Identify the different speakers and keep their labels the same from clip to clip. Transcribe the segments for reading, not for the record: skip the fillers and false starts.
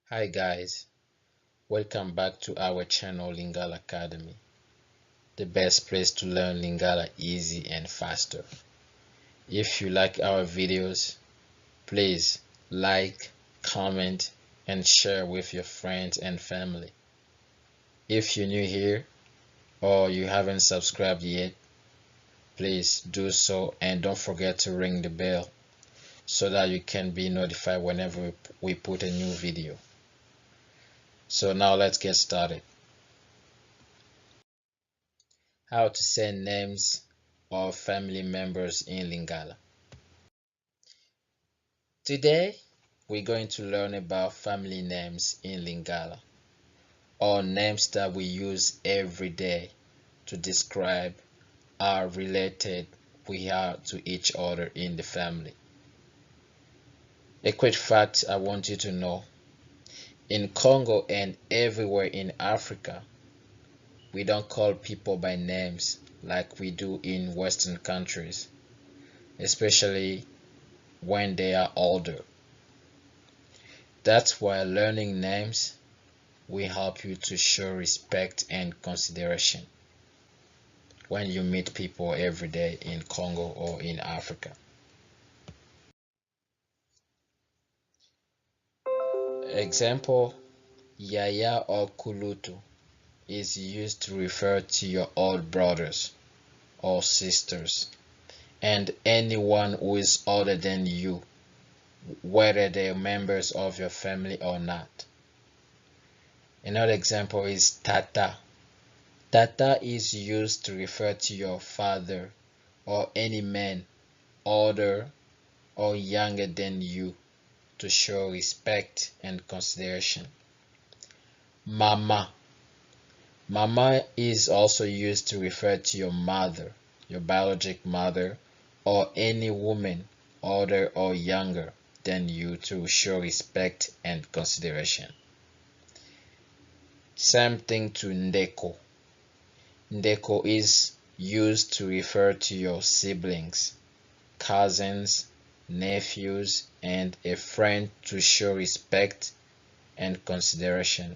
Speaker 1: Hi guys, welcome back to our channel Lingala Academy, the best place to learn Lingala easy and faster. If you like our videos, please like, comment, and share with your friends and family. If you're new here or you haven't subscribed yet, please do so and don't forget to ring the bell so that you can be notified whenever we put a new video. So now let's get started. How to say names of family members in Lingala. Today, we're going to learn about family names in Lingala, or names that we use every day to describe how related we are to each other in the family. A quick fact I want you to know: in Congo and everywhere in Africa, we don't call people by names like we do in Western countries, especially when they are older. That's why learning names will help you to show respect and consideration when you meet people every day in Congo or in Africa. Example: Yaya or Kulutu is used to refer to your old brothers or sisters and anyone who is older than you, whether they are members of your family or not. Another example is Tata. Tata is used to refer to your father or any man older or younger than you to show respect and consideration. Mama. Mama is also used to refer to your mother, your biological mother, or any woman older or younger than you to show respect and consideration. Same thing to Ndeko. Ndeko is used to refer to your siblings, cousins, nephews, and a friend to show respect and consideration.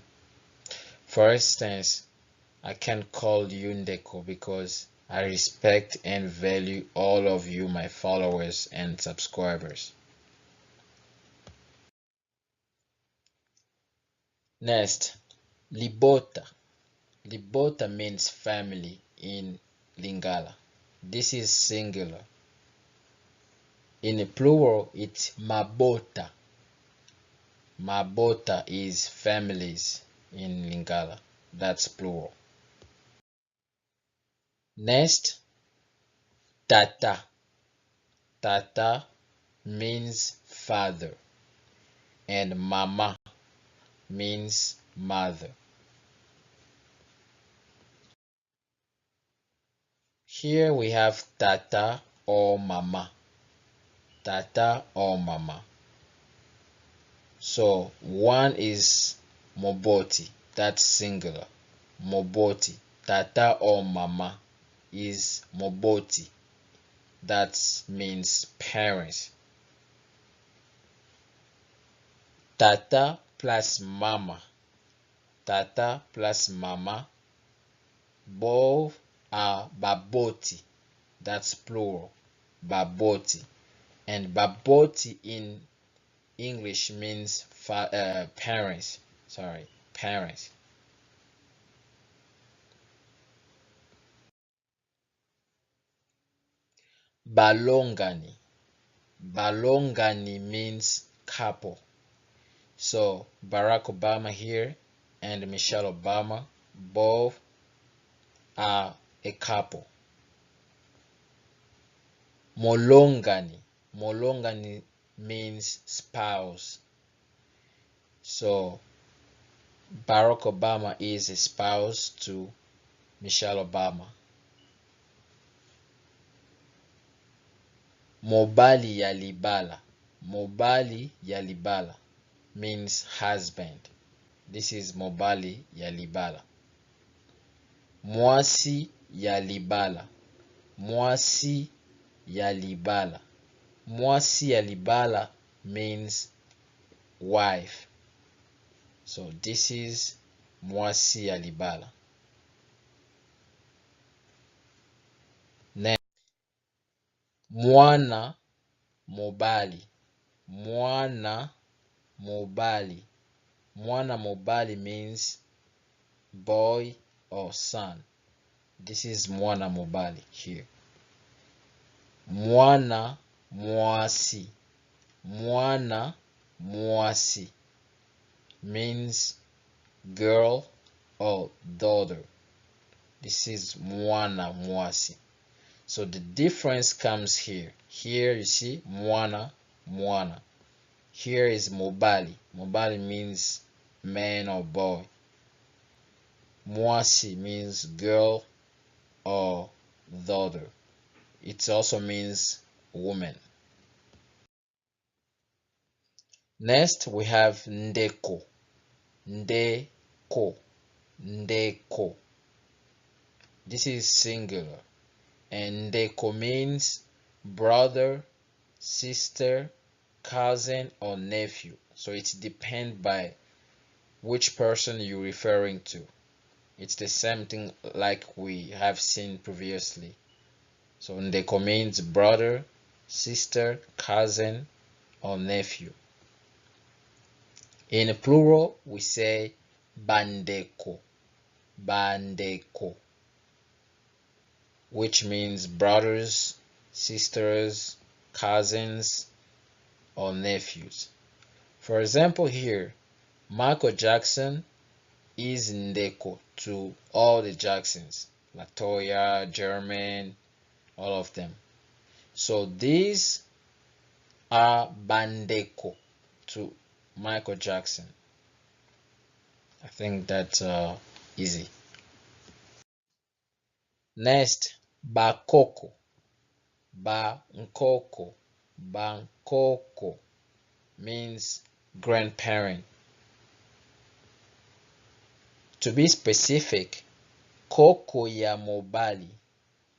Speaker 1: For instance, I can call you Ndeko because I respect and value all of you, my followers and subscribers. Next, Libota. Libota means family in Lingala. This is singular. In a plural, it's Mabota. Mabota is families in Lingala. That's plural. Next, Tata. Tata means father, and Mama means mother. Here we have Tata or Mama. Tata or Mama. So one is Moboti, that's singular. Moboti. Tata or Mama is Moboti, that means parents. Tata plus Mama. Tata plus Mama, both are Baboti, that's plural. Baboti. And Baboti in English means parents. Sorry, parents. Balongani. Balongani means couple. So Barack Obama here and Michelle Obama both are a couple. Molongani. Molongani means spouse. So Barack Obama is a spouse to Michelle Obama. Mobali ya libala. Mobali ya libala means husband. This is Mobali ya libala. Mwasi ya libala. Mwasi ya libala. Mwasi ya libala means wife. So this is mwasi ya libala. Next, mwana mobali. Mwana mobali. Mwana mobali means boy or son. This is mwana mobali here. Mwana mwasi. Mwana mwasi means girl or daughter. This is mwana mwasi. So the difference comes here. Here you see mwana mwana. Here is mobali. Mobali means man or boy. Mwasi means girl or daughter. It also means woman. Next we have ndeko. Ndeko. Ndeko. This is singular. And ndeko means brother, sister, cousin, or nephew. So it depends by which person you're referring to. It's the same thing like we have seen previously. So ndeko means brother, sister, cousin, or nephew. In plural, we say bandeko. Bandeko. Which means brothers, sisters, cousins, or nephews. For example here, Michael Jackson is ndeko to all the Jacksons. Latoya, German, all of them. So these are bandeko to Michael Jackson. I think that's easy. Next, bakoko. Bankoko. Bankoko means grandparent. To be specific, koko ya mobali.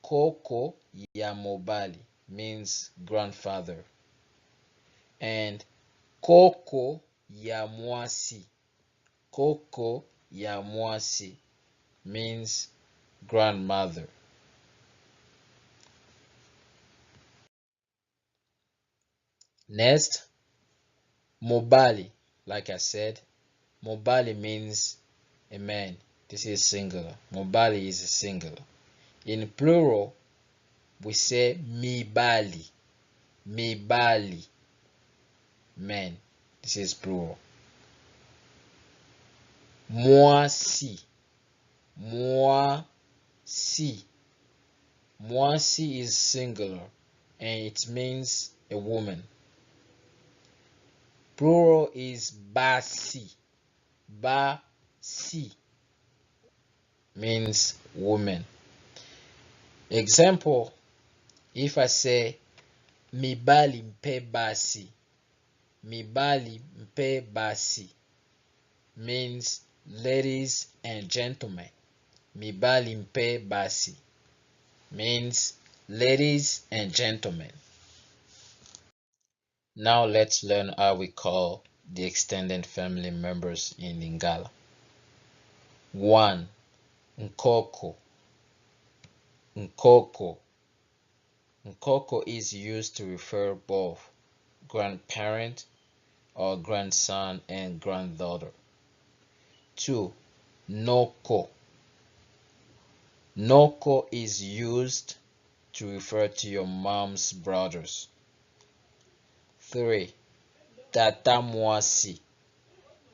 Speaker 1: Koko ya mobali means grandfather. And koko ya mwasi. Koko ya mwasi means grandmother. Next, mobali. Like I said, mobali means a man. This is singular. Mobali is singular. In plural, we say mibali. Mibali. Man. This is plural. Mwasi. Mwasi. Mwasi is singular and it means a woman. Plural is basi. Basi means woman. Example, if I say mibali mpe basi. Mibali mpe basi means ladies and gentlemen. Mibali mpe basi means ladies and gentlemen. Now let's learn how we call the extended family members in Lingala. 1. Nkoko. Nkoko. Nkoko is used to refer both grandparent or grandson and granddaughter. 2. Noko. Noko is used to refer to your mom's brothers. 3. Tatamwasi.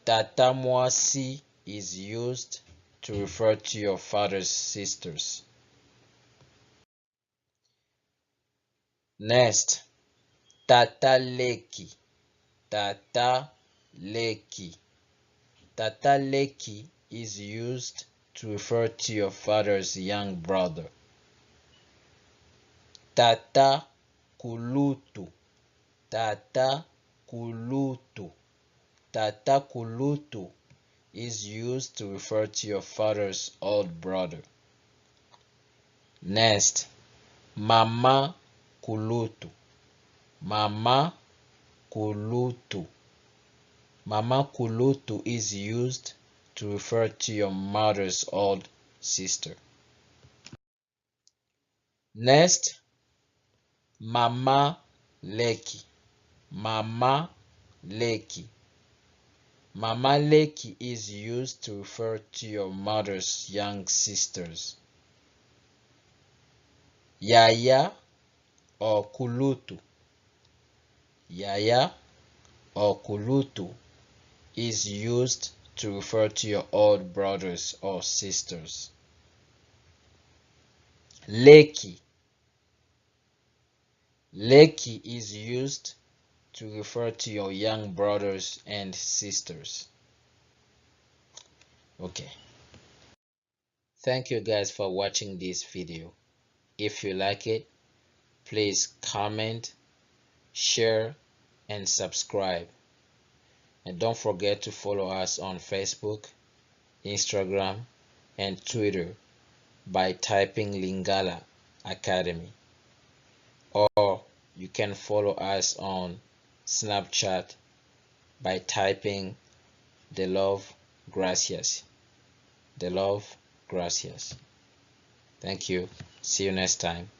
Speaker 1: Tatamwasi is used to refer to your father's sisters. Next, tataleki. Tataleki. Tataleki is used to refer to your father's young brother. Tata kulutu. Tata kulutu. Tata kulutu is used to refer to your father's old brother. Next, mama kulutu. Mama kulutu. Mama Kulutu is used to refer to your mother's old sister. Next, Mama Leki. Mama Leki. Mama Leki is used to refer to your mother's young sisters. Yaya or Kulutu. Yaya or Kulutu is used to refer to your old brothers or sisters. Leki. Leki is used to refer to your young brothers and sisters. Okay. Thank you guys for watching this video. If you like it, please comment, share, and subscribe. And don't forget to follow us on Facebook, Instagram, and Twitter by typing Lingala Academy. Or you can follow us on Snapchat by typing DELOVEGRATIAS. DELOVEGRATIAS. Thank you. See you next time.